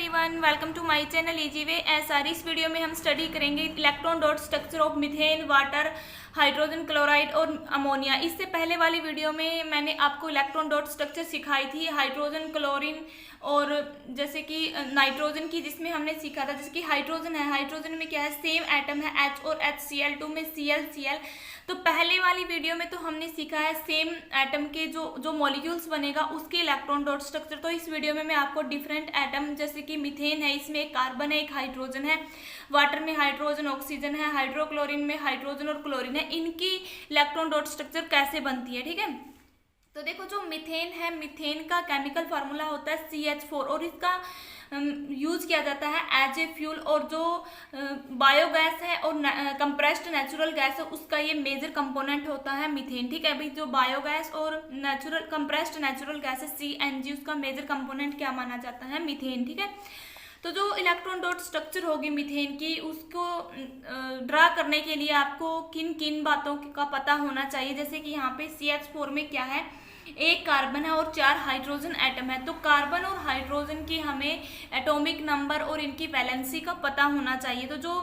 Everyone, welcome to my channel easy way SR. इस video में हम स्टडी करेंगे electron dot structure of methane, water, hydrogen chloride और ammonia. इससे पहले वाली वीडियो में मैंने आपको इलेक्ट्रॉन डॉट स्ट्रक्चर सिखाई थी हाइड्रोजन, क्लोरीन और जैसे कि नाइट्रोजन की, जिसमें हमने सीखा था जैसे कि हाइड्रोजन है, हाइड्रोजन में क्या है, सेम एटम है H और HCl2 में Cl। तो पहले वाली वीडियो में तो हमने सीखा है सेम एटम के जो मॉलिक्यूल्स बनेगा उसके इलेक्ट्रॉन डॉट स्ट्रक्चर। तो इस वीडियो में मैं आपको डिफरेंट एटम जैसे कि मीथेन है, इसमें एक कार्बन है, एक हाइड्रोजन है, वाटर में हाइड्रोजन ऑक्सीजन है, हाइड्रोक्लोरिन में हाइड्रोजन और क्लोरीन है, इनकी इलेक्ट्रॉन डॉट स्ट्रक्चर कैसे बनती है। ठीक है, तो देखो जो मीथेन है, मीथेन का केमिकल फार्मूला होता है CH4 और इसका यूज किया जाता है एज ए फ्यूल। और जो बायोगैस है और कंप्रेस्ड नेचुरल गैस है उसका ये मेजर कंपोनेंट होता है मीथेन। ठीक है, अभी जो बायोगैस और कंप्रेस्ड नेचुरल गैस है CNG, उसका मेजर कंपोनेंट क्या माना जाता है, मीथेन। ठीक है, तो जो इलेक्ट्रॉन डॉट स्ट्रक्चर होगी मीथेन की, उसको ड्रा करने के लिए आपको किन किन बातों का पता होना चाहिए। जैसे कि यहाँ पे CH4 में क्या है, एक कार्बन है और 4 हाइड्रोजन एटम है। तो कार्बन और हाइड्रोजन की हमें एटॉमिक नंबर और इनकी वैलेंसी का पता होना चाहिए। तो जो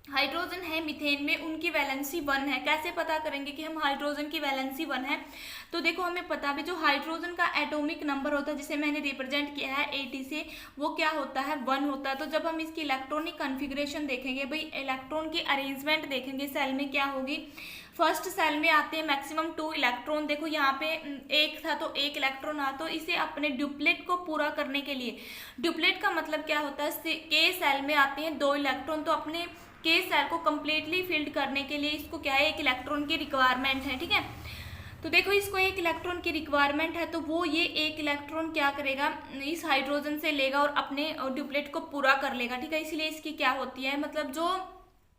हाइड्रोजन है मीथेन में, उनकी वैलेंसी 1 है। कैसे पता करेंगे कि हम हाइड्रोजन की वैलेंसी 1 है? तो देखो हमें पता भी, जो हाइड्रोजन का एटॉमिक नंबर होता है जिसे मैंने रिप्रेजेंट किया है 80 से, वो क्या होता है, 1 होता है। तो जब हम इसकी इलेक्ट्रॉनिक कॉन्फ़िगरेशन देखेंगे, भाई इलेक्ट्रॉन की अरेंजमेंट देखेंगे सेल में, क्या होगी, फर्स्ट सेल में आते हैं मैक्सिमम 2 इलेक्ट्रॉन। देखो यहाँ पे एक था तो 1 इलेक्ट्रॉन आ, तो इसे अपने ड्यूप्लेट को पूरा करने के लिए, ड्यूप्लेट का मतलब क्या होता है, के सेल में आते हैं 2 इलेक्ट्रॉन। तो अपने के सेल को कम्प्लीटली फिल्ड करने के लिए इसको क्या है, 1 इलेक्ट्रॉन की रिक्वायरमेंट है। ठीक है, तो देखो इसको 1 इलेक्ट्रॉन की रिक्वायरमेंट है, तो वो ये 1 इलेक्ट्रॉन क्या करेगा, इस हाइड्रोजन से लेगा और अपने ड्यूप्लेट को पूरा कर लेगा। ठीक है, इसलिए इसकी क्या होती है, मतलब जो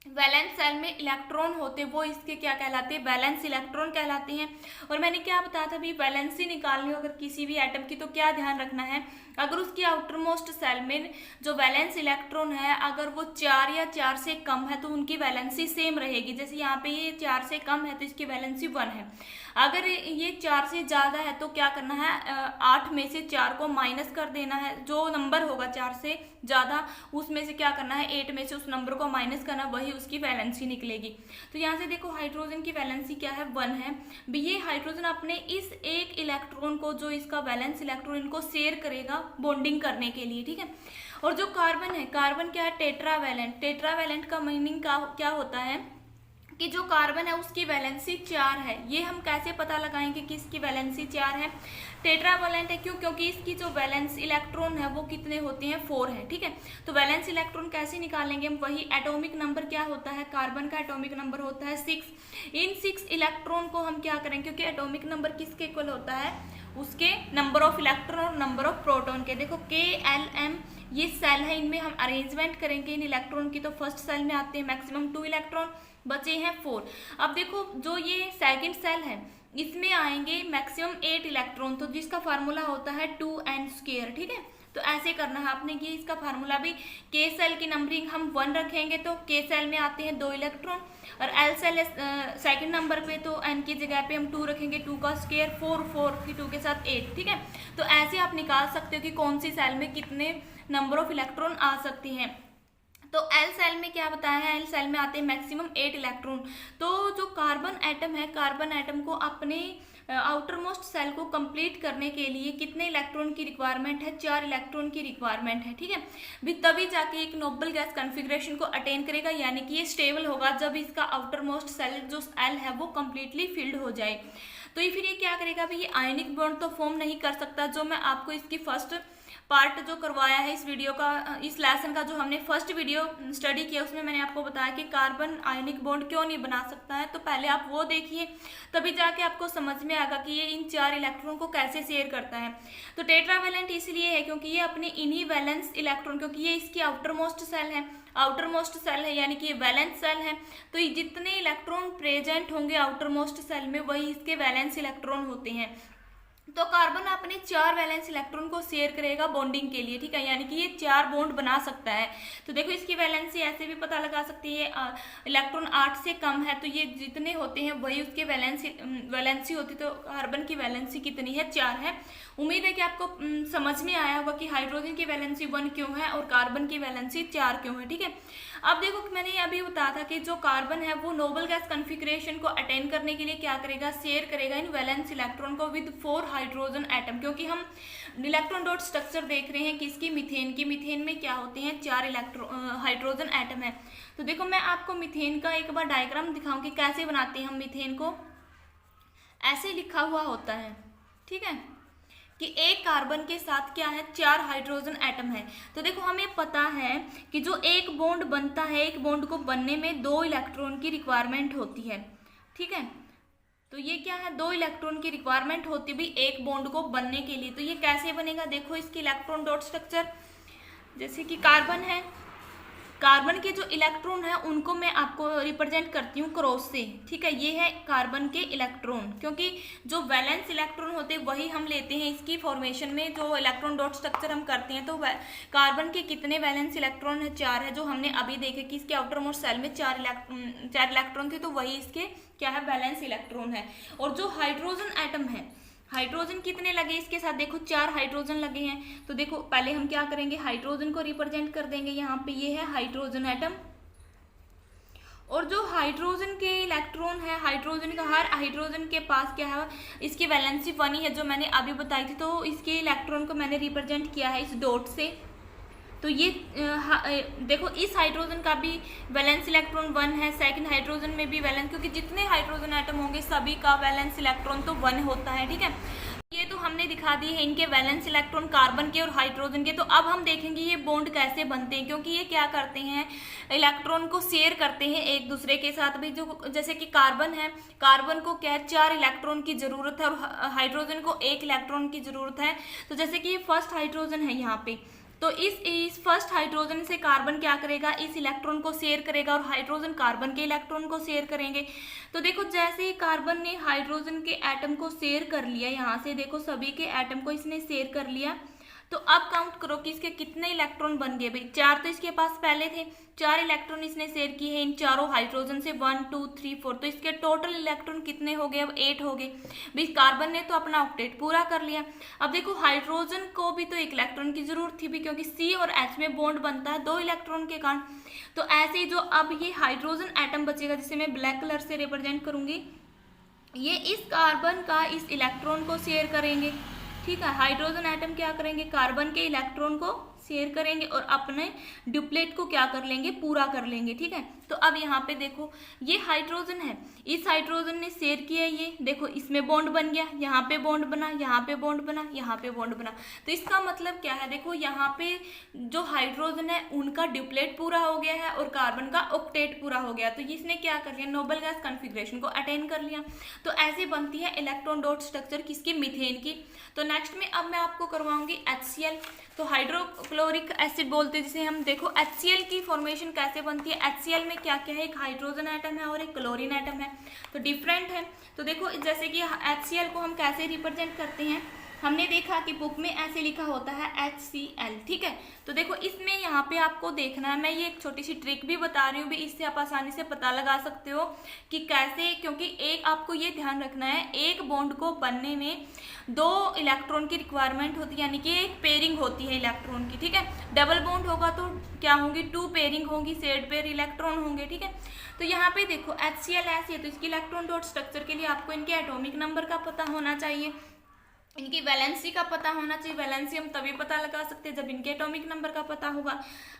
वैलेंस सेल में इलेक्ट्रॉन होते हैं वो इसके क्या कहलाते हैं, वैलेंस इलेक्ट्रॉन कहलाते हैं। और मैंने क्या बताया था भी, वैलेंसी निकालनी हो अगर किसी भी एटम की, तो क्या ध्यान रखना है, अगर उसकी आउटर मोस्ट सेल में जो वैलेंस इलेक्ट्रॉन है अगर वो 4 या 4 से कम है तो उनकी वैलेंसी सेम रहेगी। जैसे यहाँ पे ये 4 से कम है तो इसकी वैलेंसी 1 है। अगर ये 4 से ज्यादा है तो क्या करना है, 8 में से 4 को माइनस कर देना है, जो नंबर होगा 4 से ज्यादा उसमें से क्या करना है, 8 में से उस नंबर को माइनस करना, वही उसकी वैलेंसी निकलेगी। तो यहाँ से देखो हाइड्रोजन की वैलेंसी क्या है, 1 है। ये हाइड्रोजन अपने इस 1 इलेक्ट्रॉन को, जो इसका वैलेंस इलेक्ट्रॉन, इनको शेयर करेगा बॉन्डिंग करने के लिए। ठीक है, और जो कार्बन है, कार्बन क्या है, टेट्रावैलेंट। टेट्रावैलेंट का मीनिंग क्या होता है कि जो कार्बन है उसकी वैलेंसी 4 है। ये हम कैसे पता लगाएंगे कि इसकी वैलेंसी 4 है, टेट्रावैलेंट है, क्यों, क्योंकि इसकी जो वैलेंस इलेक्ट्रॉन है वो कितने होते हैं, 4 है। ठीक है, तो वैलेंस इलेक्ट्रॉन कैसे निकालेंगे हम, वही एटॉमिक नंबर क्या होता है, कार्बन का एटॉमिक नंबर होता है 6। इन 6 इलेक्ट्रॉन को हम क्या करेंगे, क्योंकि एटॉमिक नंबर किसके इक्वल होता है, उसके नंबर ऑफ इलेक्ट्रॉन और नंबर ऑफ प्रोटॉन के। देखो KLM ये सेल है, इनमें हम अरेंजमेंट करेंगे इन इलेक्ट्रॉन की। तो फर्स्ट सेल में आते हैं मैक्सिमम 2 इलेक्ट्रॉन, बचे हैं 4। अब देखो जो ये सेकंड सेल है इसमें आएंगे मैक्सिमम 8 इलेक्ट्रॉन, तो जिसका फार्मूला होता है 2n²। ठीक है, तो ऐसे करना है आपने, ये इसका फार्मूला भी, के सेल की नंबरिंग हम 1 रखेंगे तो के सेल में आते हैं 2 इलेक्ट्रॉन, और एल सेल सेकंड नंबर पे तो n की जगह पे हम 2 रखेंगे, 2 का स्क्वायर 4, 4 की 2 के साथ 8। ठीक है, तो ऐसे आप निकाल सकते हो कि कौन सी सेल में कितने नंबर ऑफ इलेक्ट्रॉन आ सकते हैं। तो एल सेल में क्या बताया है, एल सेल में आते हैं मैक्सिमम 8 इलेक्ट्रॉन। तो जो कार्बन एटम है, कार्बन एटम को अपने आउटर मोस्ट सेल को कंप्लीट करने के लिए कितने इलेक्ट्रॉन की रिक्वायरमेंट है, 4 इलेक्ट्रॉन की रिक्वायरमेंट है। ठीक है, भी तभी जाके एक नोबल गैस कॉन्फ़िगरेशन को अटेन करेगा, यानी कि ये स्टेबल होगा जब इसका आउटर मोस्ट सेल जो एल है वो कंप्लीटली फिल्ड हो जाए। तो ये फिर ये क्या करेगा, भाई ये आयनिक बॉन्ड तो फॉर्म नहीं कर सकता। जो मैं आपको इसकी फर्स्ट पार्ट जो करवाया है इस वीडियो का, इस लेसन का जो हमने फर्स्ट वीडियो स्टडी किया, उसमें मैंने आपको बताया कि कार्बन आयनिक बॉन्ड क्यों नहीं बना सकता है। तो पहले आप वो देखिए, तभी जाके आपको समझ में आएगा कि ये इन 4 इलेक्ट्रॉन को कैसे शेयर करता है। तो टेट्रावैलेंट इसलिए है क्योंकि ये अपने इन्हीं वैलेंस इलेक्ट्रॉन, क्योंकि ये इसकी आउटर मोस्ट सेल है, आउटर मोस्ट सेल है यानी कि ये वैलेंस सेल है, तो ये जितने इलेक्ट्रॉन प्रेजेंट होंगे आउटर मोस्ट सेल में वही इसके वैलेंस इलेक्ट्रॉन होते हैं। तो कार्बन अपने 4 वैलेंस इलेक्ट्रॉन को शेयर करेगा बॉन्डिंग के लिए, ठीक है, यानी कि ये 4 बॉन्ड बना सकता है। तो देखो इसकी वैलेंसी ऐसे भी पता लगा सकती है, इलेक्ट्रॉन 8 से कम है तो ये जितने होते हैं वही उसके वैलेंसी होती, तो कार्बन की वैलेंसी कितनी है, 4 है। उम्मीद है कि आपको समझ में आया होगा कि हाइड्रोजन की वैलेंसी 1 क्यों है और कार्बन की वैलेंसी 4 क्यों है, ठीक है। अब देखो मैंने अभी बताया था कि जो कार्बन है वो नोबल गैस कॉन्फ़िगरेशन को अटेन करने के लिए क्या करेगा, शेयर करेगा इन वैलेंस इलेक्ट्रॉन को विद 4 हाइड्रोजन एटम, क्योंकि हम इलेक्ट्रॉन डॉट स्ट्रक्चर देख रहे हैं किसकी, मीथेन की। मीथेन में क्या होते हैं, 4 हाइड्रोजन एटम है। तो देखो मैं आपको मीथेन का एक बार डायग्राम दिखाऊंगी कैसे बनाते हैं हम मीथेन को। ऐसे लिखा हुआ होता है, ठीक है, कि एक कार्बन के साथ क्या है, 4 हाइड्रोजन एटम है। तो देखो हमें पता है कि जो एक बॉन्ड बनता है, एक बॉन्ड को बनने में 2 इलेक्ट्रॉन की रिक्वायरमेंट होती है, ठीक है। तो ये क्या है, 2 इलेक्ट्रॉन की रिक्वायरमेंट होती भी एक बॉन्ड को बनने के लिए। तो ये कैसे बनेगा, देखो इसकी इलेक्ट्रॉन डॉट स्ट्रक्चर, जैसे कि कार्बन है, कार्बन के जो इलेक्ट्रॉन है उनको मैं आपको रिप्रेजेंट करती हूँ क्रॉस से, ठीक है। ये है कार्बन के इलेक्ट्रॉन, क्योंकि जो वैलेंस इलेक्ट्रॉन होते हैं वही हम लेते हैं इसकी फॉर्मेशन में, जो इलेक्ट्रॉन डॉट स्ट्रक्चर हम करते हैं। तो कार्बन के कितने वैलेंस इलेक्ट्रॉन है, 4 है, जो हमने अभी देखे कि इसके आउटर मोस्ट सेल में 4 इलेक्ट्रॉन थे, तो वही इसके क्या है, वैलेंस इलेक्ट्रॉन है। और जो हाइड्रोजन एटम है, हाइड्रोजन कितने लगे इसके साथ, देखो 4 हाइड्रोजन लगे हैं। तो देखो पहले हम क्या करेंगे, हाइड्रोजन को रिप्रेजेंट कर देंगे, यहाँ पे ये है हाइड्रोजन एटम। और जो हाइड्रोजन के इलेक्ट्रॉन है, हाइड्रोजन का हर हाइड्रोजन के पास क्या है, इसकी वैलेंसी 1 ही है, जो मैंने अभी बताई थी। तो इसके इलेक्ट्रॉन को मैंने रिप्रेजेंट किया है इस डॉट से। तो ये देखो इस हाइड्रोजन का भी वैलेंस इलेक्ट्रॉन 1 है, सेकंड हाइड्रोजन में भी वैलेंस, क्योंकि जितने हाइड्रोजन एटम होंगे सभी का वैलेंस इलेक्ट्रॉन तो 1 होता है, ठीक है। ये तो हमने दिखा दी है इनके वैलेंस इलेक्ट्रॉन कार्बन के और हाइड्रोजन के। तो अब हम देखेंगे ये बॉन्ड कैसे बनते हैं, क्योंकि ये क्या करते हैं, इलेक्ट्रॉन को शेयर करते हैं एक दूसरे के साथ भी। जो जैसे कि कार्बन है, कार्बन को क्या है, 4 इलेक्ट्रॉन की जरूरत है और हाइड्रोजन को 1 इलेक्ट्रॉन की जरूरत है। तो जैसे कि ये फर्स्ट हाइड्रोजन है यहाँ पे, तो इस फर्स्ट हाइड्रोजन से कार्बन क्या करेगा, इस इलेक्ट्रॉन को शेयर करेगा और हाइड्रोजन कार्बन के इलेक्ट्रॉन को शेयर करेंगे। तो देखो जैसे ही कार्बन ने हाइड्रोजन के एटम को शेयर कर लिया, यहाँ से देखो सभी के एटम को इसने शेयर कर लिया। तो अब काउंट करो कि इसके कितने इलेक्ट्रॉन बन गए भाई, 4 तो इसके पास पहले थे, 4 इलेक्ट्रॉन इसने शेयर किए हैं इन चारों हाइड्रोजन से, 1 2 3 4। तो इसके टोटल इलेक्ट्रॉन कितने हो गए, अब 8 हो गए भाई। कार्बन ने तो अपना ऑक्टेट पूरा कर लिया। अब देखो हाइड्रोजन को भी तो 1 इलेक्ट्रॉन की जरूरत थी भी, क्योंकि C और H में बॉन्ड बनता है 2 इलेक्ट्रॉन के कारण। तो ऐसे ही जो अब ये हाइड्रोजन एटम बचेगा, जिसे मैं ब्लैक कलर से रिप्रेजेंट करूंगी, ये इस कार्बन का इस इलेक्ट्रॉन को शेयर करेंगे, ठीक है। हाइड्रोजन एटम क्या करेंगे, कार्बन के इलेक्ट्रॉन को शेयर करेंगे और अपने ड्यूप्लेट को क्या कर लेंगे, पूरा कर लेंगे, ठीक है। तो अब यहाँ पे देखो ये हाइड्रोजन है, इस हाइड्रोजन ने शेयर किया, ये देखो इसमें बॉन्ड बन गया, यहाँ पे बॉन्ड बना, यहाँ पे बॉन्ड बना, यहाँ पे बॉन्ड बना। तो इसका मतलब क्या है, देखो यहाँ पे जो हाइड्रोजन है उनका ड्यूप्लेट पूरा हो गया है और कार्बन का ऑक्टेट पूरा हो गया। तो इसने क्या कर लिया, नोबल गैस कॉन्फ़िगरेशन को अटेन कर लिया। तो ऐसे बनती है इलेक्ट्रॉन डॉट स्ट्रक्चर किसकी, मीथेन की। तो नेक्स्ट में अब मैं आपको करवाऊंगी HCl, तो हाइड्रोक्लोरिक एसिड बोलते हैं जिसे हम। देखो HCl की फॉर्मेशन कैसे बनती है, HCl में क्या क्या है, एक हाइड्रोजन एटम है और एक क्लोरीन एटम है, तो डिफरेंट है। तो देखो जैसे कि HCl को हम कैसे रिप्रेजेंट करते हैं, हमने देखा कि बुक में ऐसे लिखा होता है HCl, ठीक है। तो देखो इसमें यहाँ पे आपको देखना है, मैं ये एक छोटी सी ट्रिक भी बता रही हूँ भी, इससे आप आसानी से पता लगा सकते हो कि कैसे, क्योंकि एक आपको ये ध्यान रखना है, एक बॉन्ड को बनने में 2 इलेक्ट्रॉन की रिक्वायरमेंट होती है, यानी कि एक पेयरिंग होती है इलेक्ट्रॉन की, ठीक है। डबल बॉन्ड होगा तो क्या होंगी, 2 पेयरिंग होंगी, सेड पेयर इलेक्ट्रॉन होंगे, ठीक है। तो यहाँ पे देखो HCl ऐसी है, तो इसकी इलेक्ट्रॉन डॉट स्ट्रक्चर के लिए आपको इनके एटॉमिक नंबर का पता होना चाहिए, इनकी वैलेंसी का पता होना चाहिए। वैलेंसी हम तभी पता लगा सकते हैं जब इनके एटॉमिक नंबर का पता होगा।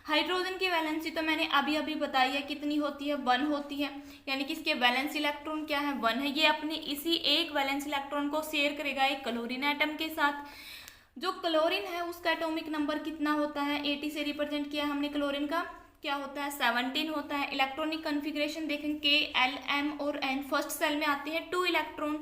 हाइड्रोजन की वैलेंसी तो मैंने अभी अभी बताई है, कितनी होती है, 1 होती है, यानी कि इसके वैलेंस इलेक्ट्रॉन क्या है, 1 है। ये अपने इसी एक वैलेंस इलेक्ट्रॉन को शेयर करेगा एक क्लोरीन एटम के साथ। जो क्लोरीन है उसका एटॉमिक नंबर कितना होता है, 80 से रिप्रेजेंट किया हमने, क्लोरीन का क्या होता है, 17 होता है। इलेक्ट्रॉनिक कन्फिग्रेशन देखें K L M और N, फर्स्ट सेल में आते हैं 2 इलेक्ट्रॉन,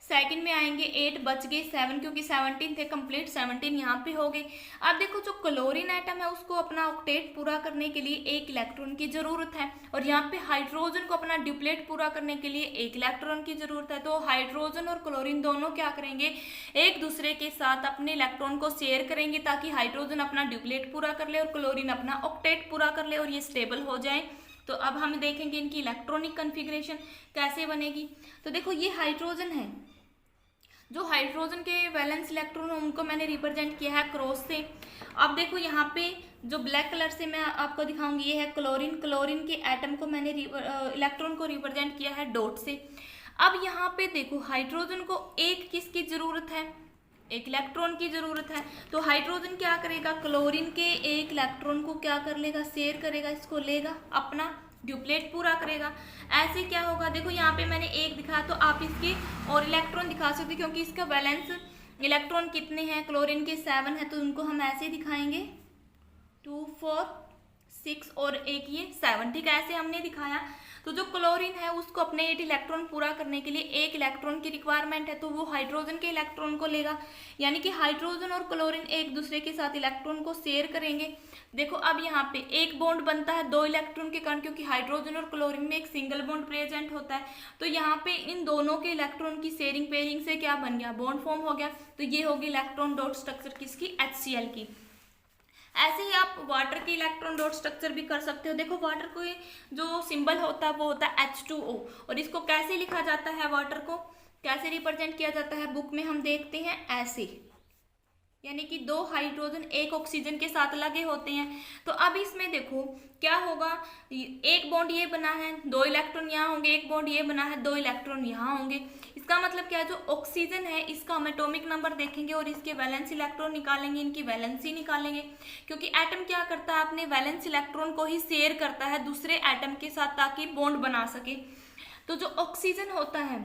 सेकंड में आएंगे 8, बच गए 7 क्योंकि 17 थे कंप्लीट, 17 यहाँ पे हो गए। अब देखो जो क्लोरीन एटम है उसको अपना ऑक्टेट पूरा करने के लिए एक इलेक्ट्रॉन की जरूरत है, और यहाँ पे हाइड्रोजन को अपना ड्यूप्लेट पूरा करने के लिए एक इलेक्ट्रॉन की जरूरत है। तो हाइड्रोजन और क्लोरीन दोनों क्या करेंगे, एक दूसरे के साथ अपने इलेक्ट्रॉन को शेयर करेंगे ताकि हाइड्रोजन अपना ड्यूप्लेट पूरा कर ले और क्लोरीन अपना ऑक्टेट पूरा कर ले और ये स्टेबल हो जाए। तो अब हम देखेंगे इनकी इलेक्ट्रॉनिक कन्फिग्रेशन कैसे बनेगी। तो देखो ये हाइड्रोजन है, जो हाइड्रोजन के वैलेंस इलेक्ट्रॉन उनको मैंने रिप्रेजेंट किया है क्रॉस से। अब देखो यहाँ पे जो ब्लैक कलर से मैं आपको दिखाऊंगी ये है क्लोरीन, क्लोरीन के एटम को मैंने इलेक्ट्रॉन को रिप्रेजेंट किया है डॉट से। अब यहाँ पे देखो हाइड्रोजन को एक किसकी जरूरत है, एक इलेक्ट्रॉन की जरूरत है। तो हाइड्रोजन क्या करेगा, क्लोरीन के एक इलेक्ट्रॉन को क्या कर लेगा, शेयर करेगा, इसको लेगा, अपना ड्यूप्लेट पूरा करेगा। ऐसे क्या होगा, देखो यहाँ पे मैंने एक दिखाया तो आप इसके और इलेक्ट्रॉन दिखा सकते हो क्योंकि इसका वैलेंस इलेक्ट्रॉन कितने हैं, क्लोरीन के 7 है, तो उनको हम ऐसे दिखाएंगे 2 4 6 और एक ये 7, ठीक है, ऐसे हमने दिखाया। तो जो क्लोरीन है उसको अपने 8 इलेक्ट्रॉन पूरा करने के लिए एक इलेक्ट्रॉन की रिक्वायरमेंट है, तो वो हाइड्रोजन के इलेक्ट्रॉन को लेगा, यानी कि हाइड्रोजन और क्लोरीन एक दूसरे के साथ इलेक्ट्रॉन को शेयर करेंगे। देखो अब यहाँ पे एक बॉन्ड बनता है 2 इलेक्ट्रॉन के कारण, क्योंकि हाइड्रोजन और क्लोरीन में एक सिंगल बॉन्ड प्रेजेंट होता है। तो यहाँ पे इन दोनों के इलेक्ट्रॉन की शेयरिंग पेयरिंग से क्या बन गया, बॉन्ड फॉर्म हो गया। तो ये होगी इलेक्ट्रॉन डॉट स्ट्रक्चर किसकी, HCl की। ऐसे ही आप वाटर की इलेक्ट्रॉन डॉट स्ट्रक्चर भी कर सकते हो। देखो वाटर को जो सिंबल होता है वो होता है H2O, और इसको कैसे लिखा जाता है, वाटर को कैसे रिप्रेजेंट किया जाता है, बुक में हम देखते हैं ऐसे, यानी कि 2 हाइड्रोजन एक ऑक्सीजन के साथ लगे होते हैं। तो अब इसमें देखो क्या होगा, एक बॉन्ड ये बना है, 2 इलेक्ट्रॉन यहाँ होंगे, एक बॉन्ड ये बना है, 2 इलेक्ट्रॉन यहाँ होंगे। इसका मतलब क्या है, जो ऑक्सीजन है इसका हम एटॉमिक नंबर देखेंगे और इसके वैलेंस इलेक्ट्रॉन निकालेंगे, इनकी वैलेंसी निकालेंगे, क्योंकि एटम क्या करता है, अपने वैलेंस इलेक्ट्रॉन को ही शेयर करता है दूसरे एटम के साथ ताकि बॉन्ड बना सके। तो जो ऑक्सीजन होता है,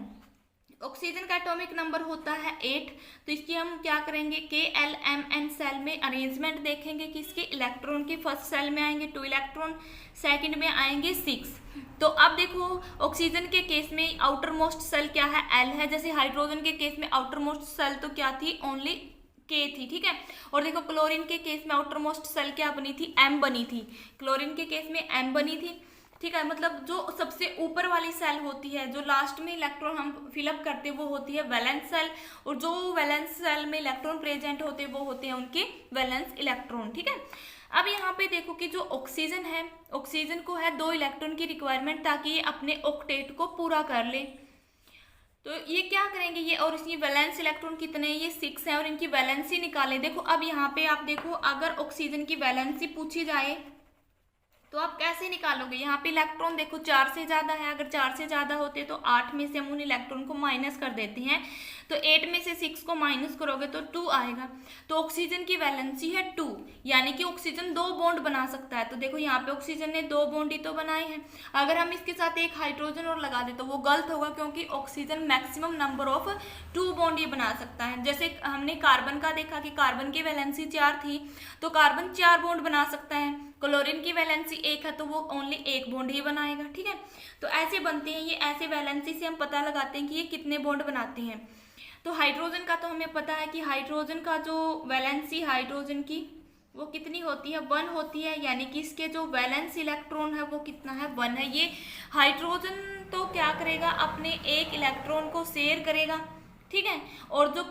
ऑक्सीजन का एटॉमिक नंबर होता है 8, तो इसकी हम क्या करेंगे, KLMN सेल में अरेंजमेंट देखेंगे कि इसके इलेक्ट्रॉन के फर्स्ट सेल में आएंगे 2 इलेक्ट्रॉन, सेकंड में आएंगे 6। तो अब देखो ऑक्सीजन के केस में आउटर मोस्ट सेल क्या है, L है, जैसे हाइड्रोजन के केस में आउटर मोस्ट सेल तो क्या थी, ओनली K थी, ठीक है। और देखो क्लोरीन के केस में आउटर मोस्ट सेल क्या बनी थी, M बनी थी, क्लोरीन के केस में M बनी थी, ठीक है। मतलब जो सबसे ऊपर वाली सेल होती है, जो लास्ट में इलेक्ट्रॉन हम फिलअप करते हैं वो होती है वैलेंस सेल, और जो वैलेंस सेल में इलेक्ट्रॉन प्रेजेंट होते हैं वो होते हैं उनके वैलेंस इलेक्ट्रॉन, ठीक है। अब यहाँ पे देखो कि जो ऑक्सीजन है, ऑक्सीजन को है 2 इलेक्ट्रॉन की रिक्वायरमेंट ताकि ये अपने ऑक्टेट को पूरा कर ले। तो ये क्या करेंगे, ये और इसकी वैलेंस इलेक्ट्रॉन कितने हैं, ये 6 हैं, और इनकी वैलेंसी निकालें। देखो अब यहाँ पे आप देखो अगर ऑक्सीजन की वैलेंसी पूछी जाए तो आप कैसे निकालोगे, यहाँ पे इलेक्ट्रॉन देखो 4 से ज़्यादा है, अगर 4 से ज़्यादा होते तो 8 में से हम उन इलेक्ट्रॉन को माइनस कर देते हैं, तो 8 में से 6 को माइनस करोगे तो 2 आएगा। तो ऑक्सीजन की वैलेंसी है 2, यानी कि ऑक्सीजन 2 बॉन्ड बना सकता है। तो देखो यहाँ पे ऑक्सीजन ने 2 बॉन्ड ही तो बनाए हैं, अगर हम इसके साथ एक हाइड्रोजन और लगा दे तो वो गलत होगा, क्योंकि oxygen maximum number of 2 bond ही बना सकता है। जैसे हमने कार्बन का देखा कि कार्बन की वैलेंसी 4 थी, तो कार्बन 4 बॉन्ड बना सकता है, क्लोरीन की वैलेंसी 1 है तो वो ओनली 1 बॉन्ड ही बनाएगा, ठीक है। तो ऐसे बनते हैं ये, ऐसे वैलेंसी से हम पता लगाते हैं कि ये कितने बॉन्ड बनाते हैं। तो हाइड्रोजन का तो हमें पता है कि हाइड्रोजन का जो वैलेंसी हाइड्रोजन की वो कितनी होती है, 1 होती है, यानी कि इसके जो वैलेंस इलेक्ट्रॉन है वो कितना है, 1 है। ये हाइड्रोजन तो क्या करेगा, अपने एक इलेक्ट्रॉन को शेयर करेगा, ठीक है, और जो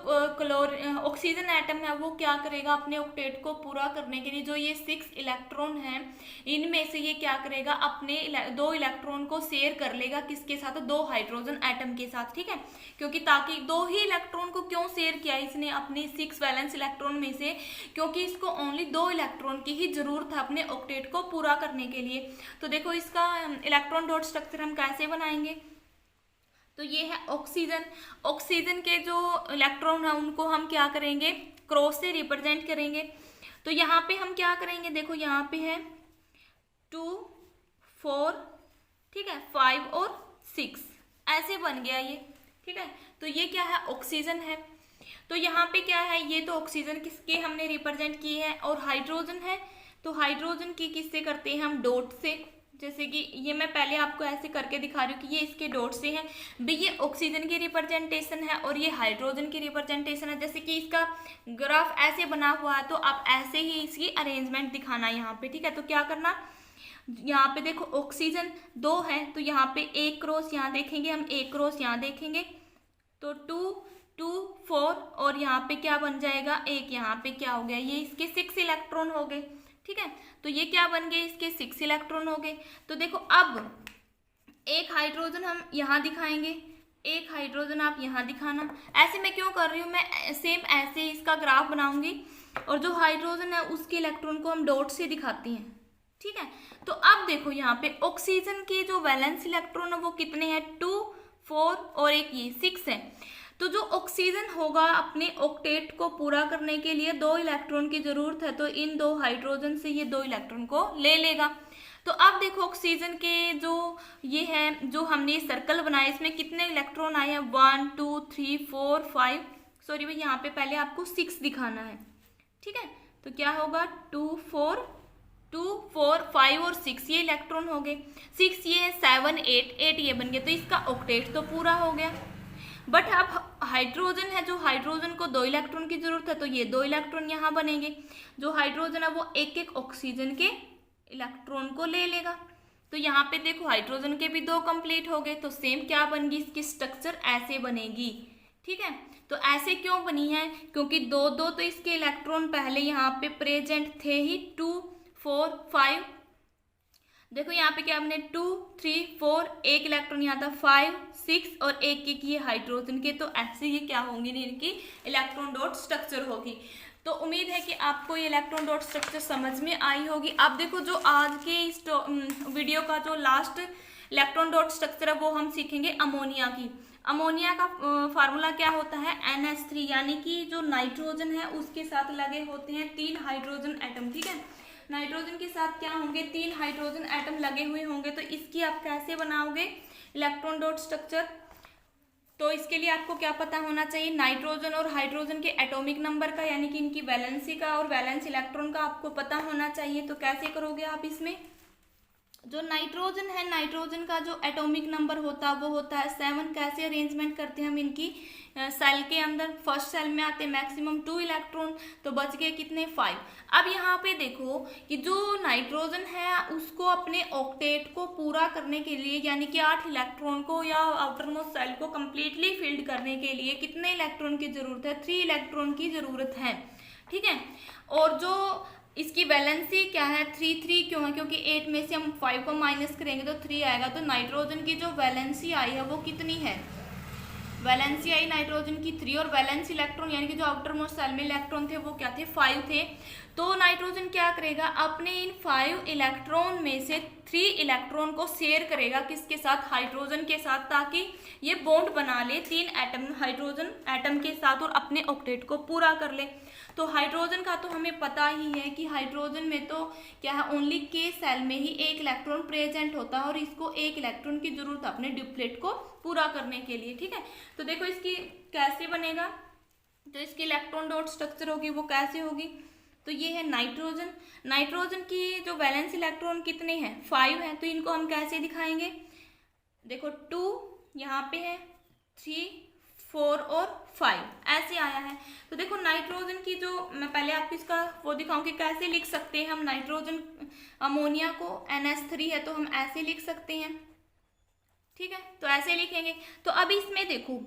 ऑक्सीजन एटम है वो क्या करेगा, अपने ऑक्टेट को पूरा करने के लिए जो ये 6 इलेक्ट्रॉन हैं इनमें से ये क्या करेगा, अपने 2 इलेक्ट्रॉन को शेयर कर लेगा, किसके साथ, 2 हाइड्रोजन एटम के साथ, ठीक है। क्योंकि ताकि 2 ही इलेक्ट्रॉन को क्यों शेयर किया इसने अपने 6 वैलेंस इलेक्ट्रॉन में से, क्योंकि इसको ओनली 2 इलेक्ट्रॉन की ही जरूरत है अपने ऑक्टेट को पूरा करने के लिए। तो देखो इसका इलेक्ट्रॉन डॉट स्ट्रक्चर हम कैसे बनाएंगे, तो ये है ऑक्सीजन, ऑक्सीजन के जो इलेक्ट्रॉन है उनको हम क्या करेंगे, क्रॉस से रिप्रेजेंट करेंगे। तो यहाँ पे हम क्या करेंगे, देखो यहाँ पे है 2 4, ठीक है, 5 और 6, ऐसे बन गया ये, ठीक है। तो ये क्या है, ऑक्सीजन है। तो यहाँ पे क्या है, ये तो ऑक्सीजन किसके हमने रिप्रेजेंट किए हैं, और हाइड्रोजन है, तो हाइड्रोजन की किससे करते हैं हम, डॉट से, जैसे कि ये मैं पहले आपको ऐसे करके दिखा रही हूँ कि ये इसके डॉट से हैं भाई, ये ऑक्सीजन की रिप्रेजेंटेशन है और ये हाइड्रोजन की रिप्रेजेंटेशन है। जैसे कि इसका ग्राफ ऐसे बना हुआ है तो आप ऐसे ही इसकी अरेंजमेंट दिखाना यहाँ पे, ठीक है। तो क्या करना, यहाँ पे देखो ऑक्सीजन 2 है तो यहाँ पे एक क्रॉस यहाँ देखेंगे हम, एक क्रॉस यहाँ देखेंगे तो 2 2 4 और यहाँ पे क्या बन जाएगा, एक यहाँ पे क्या हो गया, ये इसके 6 इलेक्ट्रॉन हो गए, ठीक है। तो ये क्या बन गए, इसके 6 इलेक्ट्रॉन हो गए। तो देखो अब एक हाइड्रोजन हम यहाँ दिखाएंगे, एक हाइड्रोजन आप यहाँ दिखाना। ऐसे मैं क्यों कर रही हूँ, मैं सेम ऐसे इसका ग्राफ बनाऊंगी और जो हाइड्रोजन है उसके इलेक्ट्रॉन को हम डॉट से दिखाते हैं, ठीक है। तो अब देखो यहाँ पे ऑक्सीजन के जो वैलेंस इलेक्ट्रॉन है वो कितने हैं, 2 4 और एक ये 6 है। तो जो ऑक्सीजन होगा अपने ऑक्टेट को पूरा करने के लिए 2 इलेक्ट्रॉन की जरूरत है, तो इन 2 हाइड्रोजन से ये 2 इलेक्ट्रॉन को ले लेगा। तो अब देखो ऑक्सीजन के जो ये है, जो हमने सर्कल बनाया इसमें कितने इलेक्ट्रॉन आए हैं, 1 2 3 4 5, सॉरी भाई यहाँ पे पहले आपको 6 दिखाना है, ठीक है। तो क्या होगा 2 4 5 और 6 ये इलेक्ट्रॉन हो गए, 6 ये है 7 8 ये बन गया। तो इसका ऑक्टेट तो पूरा हो गया। बट अब हाइड्रोजन है, जो हाइड्रोजन को 2 इलेक्ट्रॉन की जरूरत है तो ये 2 इलेक्ट्रॉन यहाँ बनेंगे। जो हाइड्रोजन है वो एक एक ऑक्सीजन के इलेक्ट्रॉन को ले लेगा। तो यहाँ पे देखो हाइड्रोजन के भी 2 कंप्लीट हो गए। तो सेम क्या बनेगी, इसकी स्ट्रक्चर ऐसे बनेगी, ठीक है। तो ऐसे क्यों बनी है, क्योंकि 2 2 तो इसके इलेक्ट्रॉन पहले यहाँ पे प्रेजेंट थे ही, 2 4 5। देखो यहाँ पे क्या बने 2 3 4, एक इलेक्ट्रॉन यहाँ था 5 6 और एक ये हाइड्रोजन के। तो ऐसे ये क्या होंगी, इनकी इलेक्ट्रॉन डॉट स्ट्रक्चर होगी। तो उम्मीद है कि आपको ये इलेक्ट्रॉन डॉट स्ट्रक्चर समझ में आई होगी। अब देखो जो आज के इस वीडियो का जो लास्ट इलेक्ट्रॉन डॉट स्ट्रक्चर है वो हम सीखेंगे अमोनिया की। अमोनिया का फार्मूला क्या होता है, NH3, यानी कि जो नाइट्रोजन है उसके साथ लगे होते हैं 3 हाइड्रोजन एटम, ठीक है। नाइट्रोजन के साथ क्या होंगे, 3 हाइड्रोजन एटम लगे हुए होंगे। तो इसकी आप कैसे बनाओगे इलेक्ट्रॉन डॉट स्ट्रक्चर, तो इसके लिए आपको क्या पता होना चाहिए, नाइट्रोजन और हाइड्रोजन के एटॉमिक नंबर का, यानी कि इनकी वैलेंसी का और वैलेंस इलेक्ट्रॉन का आपको पता होना चाहिए। तो कैसे करोगे आप, इसमें जो नाइट्रोजन है, नाइट्रोजन का जो एटॉमिक नंबर होता है वो होता है 7। कैसे अरेंजमेंट करते हैं हम इनकी सेल के अंदर, फर्स्ट सेल में आते हैं मैक्सिमम 2 इलेक्ट्रॉन, तो बच गए कितने 5। अब यहाँ पे देखो कि जो नाइट्रोजन है उसको अपने ऑक्टेट को पूरा करने के लिए, यानी कि 8 इलेक्ट्रॉन को या आउटर मोस्ट सेल को कम्प्लीटली फिल्ड करने के लिए कितने इलेक्ट्रॉन की जरूरत है, 3 इलेक्ट्रॉन की जरूरत है, ठीक है। और जो इसकी वैलेंसी क्या है, 3 3 क्यों है, क्योंकि 8 में से हम 5 को माइनस करेंगे तो 3 आएगा। तो नाइट्रोजन की जो वैलेंसी आई है वो कितनी है, वैलेंसी आई नाइट्रोजन की 3, और वैलेंस इलेक्ट्रॉन यानी कि जो आउटर मोस्ट सेल में इलेक्ट्रॉन थे वो क्या थे, 5 थे। तो नाइट्रोजन क्या करेगा, अपने इन 5 इलेक्ट्रॉन में से 3 इलेक्ट्रॉन को शेयर करेगा किसके साथ, हाइड्रोजन के साथ, ताकि ये बॉन्ड बना ले 3 एटम हाइड्रोजन एटम के साथ और अपने ऑक्टेट को पूरा कर ले। तो हाइड्रोजन का तो हमें पता ही है कि हाइड्रोजन में तो क्या है, ओनली के सेल में ही 1 इलेक्ट्रॉन प्रेजेंट होता है और इसको 1 इलेक्ट्रॉन की जरूरत है अपने ड्यूप्लेट को पूरा करने के लिए, ठीक है। तो देखो इसकी कैसे बनेगा, तो इसकी इलेक्ट्रॉन डॉट स्ट्रक्चर होगी वो कैसे होगी, तो ये है नाइट्रोजन। नाइट्रोजन की जो वैलेंस इलेक्ट्रॉन कितने हैं, 5 हैं। तो इनको हम कैसे दिखाएंगे, देखो 2 यहाँ पे है, 3 4 और 5 ऐसे आया है। तो देखो नाइट्रोजन की जो, मैं पहले आपको इसका वो दिखाऊं कि कैसे लिख सकते हैं हम नाइट्रोजन अमोनिया को, NH3 है तो हम ऐसे लिख सकते हैं, ठीक है। तो ऐसे लिखेंगे। तो अब इसमें देखो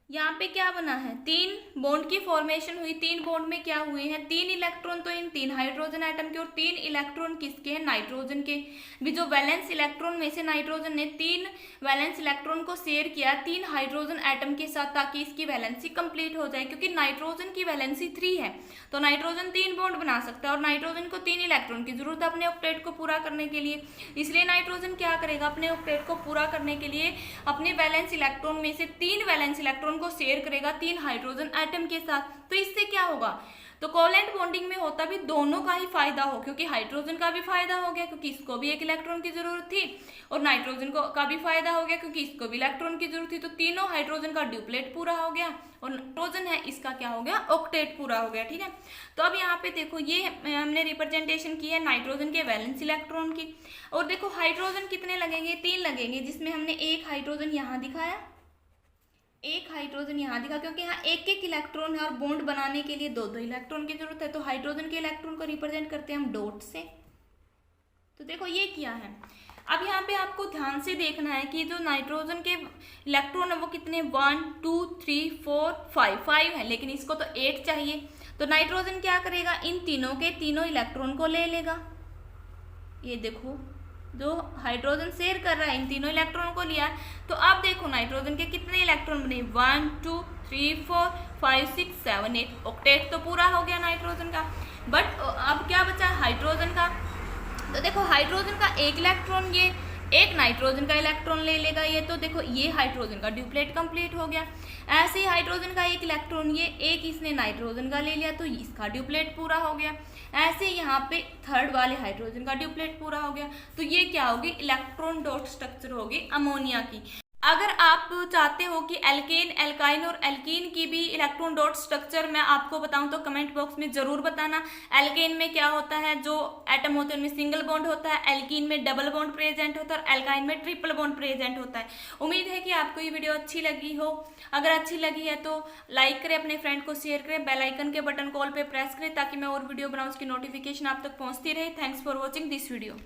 यहाँ पे क्या बना है, 3 बॉन्ड की फॉर्मेशन हुई। 3 बॉन्ड में क्या हुए हैं, 3 इलेक्ट्रॉन तो इन 3 हाइड्रोजन एटम के और 3 इलेक्ट्रॉन किसके हैं, नाइट्रोजन के। भी जो वैलेंस इलेक्ट्रॉन में से नाइट्रोजन ने 3 वैलेंस इलेक्ट्रॉन को शेयर किया 3 हाइड्रोजन एटम के साथ, ताकि इसकी वैलेंसी कंप्लीट हो जाए। क्योंकि नाइट्रोजन की वैलेंसी 3 है तो नाइट्रोजन 3 बॉन्ड बना सकता है और नाइट्रोजन को 3 इलेक्ट्रॉन की जरूरत है अपने ऑक्टेट को पूरा करने के लिए। इसलिए नाइट्रोजन क्या करेगा, अपने ऑक्टेट को पूरा करने के लिए अपने वैलेंस इलेक्ट्रॉन में से 3 वैलेंस इलेक्ट्रॉन को शेयर करेगा 3 हाइड्रोजन एटम के साथ। तो इससे क्या होगा, तो कोवेलेंट बॉन्डिंग में होता भी दोनों का ही फायदा हो, क्योंकि हाइड्रोजन का भी फायदा हो गया क्योंकि इसको भी एक इलेक्ट्रॉन की जरूरत थी, और नाइट्रोजन को का भी फायदा हो गया क्योंकि इसको भी इलेक्ट्रॉन की जरूरत थी। तो तीनों हाइड्रोजन का ड्यूप्लेट पूरा हो गया, और नाइट्रोजन है इसका क्या हो गया, ऑक्टेट पूरा हो गया। ठीक है, तो अब यहाँ पे देखो ये हमने रिप्रेजेंटेशन की है नाइट्रोजन के वैलेंस इलेक्ट्रॉन की। और देखो हाइड्रोजन कितने लगेंगे, 3 लगेंगे, जिसमें हमने एक हाइड्रोजन यहाँ दिखाया, एक हाइड्रोजन यहाँ दिखा, क्योंकि यहाँ एक एक इलेक्ट्रॉन है और बॉन्ड बनाने के लिए 2-2 इलेक्ट्रॉन की जरूरत है। तो हाइड्रोजन के इलेक्ट्रॉन को रिप्रेजेंट करते हैं हम डॉट से। तो देखो ये किया है। अब यहाँ पे आपको ध्यान से देखना है कि जो नाइट्रोजन के इलेक्ट्रॉन है वो कितने 1 2 3 4 5 है, लेकिन इसको तो 8 चाहिए। तो नाइट्रोजन क्या करेगा, इन तीनों के तीनों इलेक्ट्रॉन को ले लेगा। ये देखो जो हाइड्रोजन शेयर कर रहा है इन तीनों इलेक्ट्रॉन को लिया। तो अब देखो नाइट्रोजन के कितने इलेक्ट्रॉन बने, 1 2 3 4 5 6 7 8, ऑक्टेट तो पूरा हो गया नाइट्रोजन का। बट अब क्या बचा हाइड्रोजन का। तो देखो हाइड्रोजन का एक इलेक्ट्रॉन ये एक नाइट्रोजन का इलेक्ट्रॉन ले लेगा ये, तो देखो ये हाइड्रोजन का ड्यूप्लेट कंप्लीट हो गया। ऐसे ही हाइड्रोजन का एक इलेक्ट्रॉन ये एक इसने नाइट्रोजन का ले लिया तो इसका ड्यूप्लेट पूरा हो गया। ऐसे यहाँ पे थर्ड वाले हाइड्रोजन का ड्यूप्लेट पूरा हो गया। तो ये क्या होगी, इलेक्ट्रॉन डॉट स्ट्रक्चर होगी अमोनिया की। अगर आप चाहते हो कि एल्केन, एल्काइन और एल्कीन की भी इलेक्ट्रॉन डॉट स्ट्रक्चर मैं आपको बताऊं तो कमेंट बॉक्स में जरूर बताना। एल्केन में क्या होता है, जो एटम होते हैं उनमें सिंगल बॉन्ड होता है, एल्कीन में डबल बॉन्ड प्रेजेंट होता है और एल्काइन में ट्रिपल बॉन्ड प्रेजेंट होता है। उम्मीद है कि आपको ये वीडियो अच्छी लगी हो। अगर अच्छी लगी है तो लाइक करें, अपने फ्रेंड को शेयर करें, बेल आइकन के बटन कॉल पे प्रेस करें ताकि मैं और वीडियो बनाऊं उसकी नोटिफिकेशन आप तक पहुंचती रहे। Thanks for watching this video.